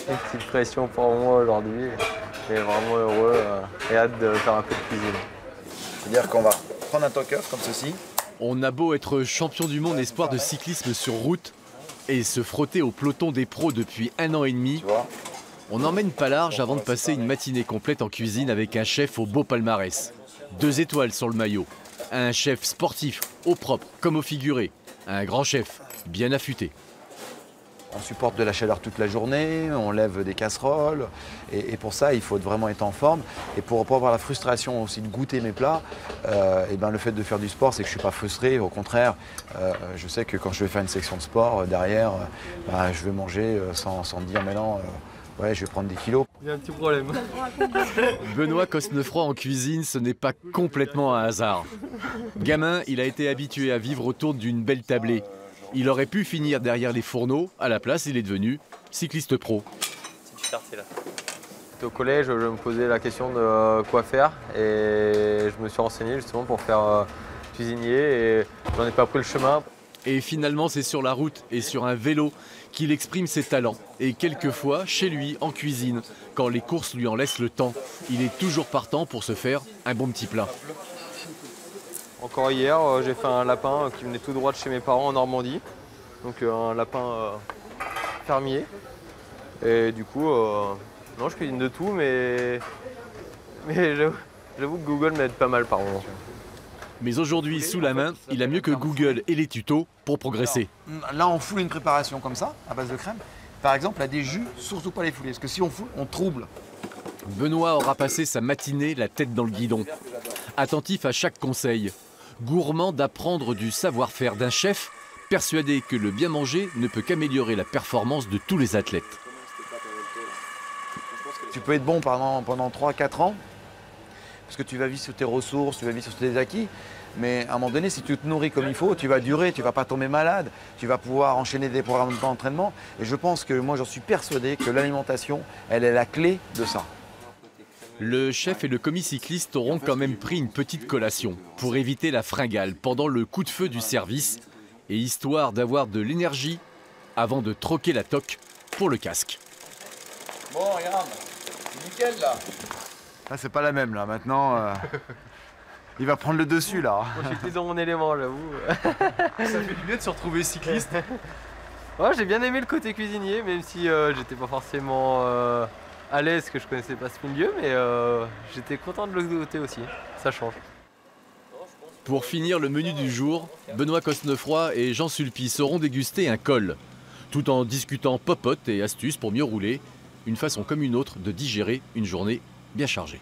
Une petite pression pour moi aujourd'hui. Mais vraiment heureux et hâte de faire un peu de cuisine. C'est-à-dire qu'on va prendre un toque-off comme ceci. On a beau être champion du monde espoir de cyclisme sur route et se frotter au peloton des pros depuis 1 an et demi, Tu vois, on n'emmène pas large avant de passer une matinée complète en cuisine avec un chef au beau palmarès. 2 étoiles sur le maillot, un chef sportif, au propre comme au figuré, un grand chef, bien affûté. on supporte de la chaleur toute la journée, on lève des casseroles. Et pour ça, il faut vraiment être en forme. Et pour pas avoir la frustration aussi de goûter mes plats, et ben le fait de faire du sport, c'est que je ne suis pas frustré. Au contraire, je sais que quand je vais faire une section de sport, derrière, ben, je vais manger sans me dire mais non, ouais, je vais prendre des kilos. Il y a un petit problème. Benoît Cosnefroy en cuisine, ce n'est pas complètement un hasard. Gamin, il a été habitué à vivre autour d'une belle tablée. Il aurait pu finir derrière les fourneaux. À la place, il est devenu cycliste pro. Au collège, je me posais la question de quoi faire et je me suis renseigné justement pour faire cuisinier et j'en ai pas pris le chemin. Et finalement, c'est sur la route et sur un vélo qu'il exprime ses talents. Et quelquefois, chez lui, en cuisine, quand les courses lui en laissent le temps, il est toujours partant pour se faire un bon petit plat. Encore hier, j'ai fait un lapin qui venait tout droit de chez mes parents en Normandie. Donc un lapin fermier. Et du coup, non, je cuisine de tout, mais j'avoue que Google m'aide pas mal par moment. Mais aujourd'hui, sous la main, il a mieux que Google et les tutos pour progresser. Là, on foule une préparation comme ça, à base de crème. Par exemple, là, des jus, surtout pas les fouler. Parce que si on foule, on trouble. Benoît aura passé sa matinée la tête dans le guidon. Attentif à chaque conseil. Gourmand d'apprendre du savoir-faire d'un chef, persuadé que le bien manger ne peut qu'améliorer la performance de tous les athlètes. Tu peux être bon pendant 3-4 ans, parce que tu vas vivre sur tes ressources, tu vas vivre sur tes acquis. Mais à un moment donné, si tu te nourris comme il faut, tu vas durer, tu ne vas pas tomber malade, tu vas pouvoir enchaîner des programmes d'entraînement. Et je pense que moi, j'en suis persuadé que l'alimentation, elle est la clé de ça. Le chef et le commis cycliste auront quand même pris une petite collation pour éviter la fringale pendant le coup de feu du service et histoire d'avoir de l'énergie avant de troquer la toque pour le casque. Bon, regarde, c'est nickel là. Ah, c'est pas la même là, maintenant, il va prendre le dessus là. Moi, j'étais dans mon élément, j'avoue. Ça fait du bien de se retrouver cycliste. Ouais, j'ai bien aimé le côté cuisinier, même si j'étais pas forcément à l'aise, que je connaissais pas ce milieu, mais j'étais content de le goûter aussi. Ça change. Pour finir le menu du jour, Benoît Cosnefroy et Jean Sulpice auront dégusté un col, tout en discutant popote et astuces pour mieux rouler, une façon comme une autre de digérer une journée bien chargée.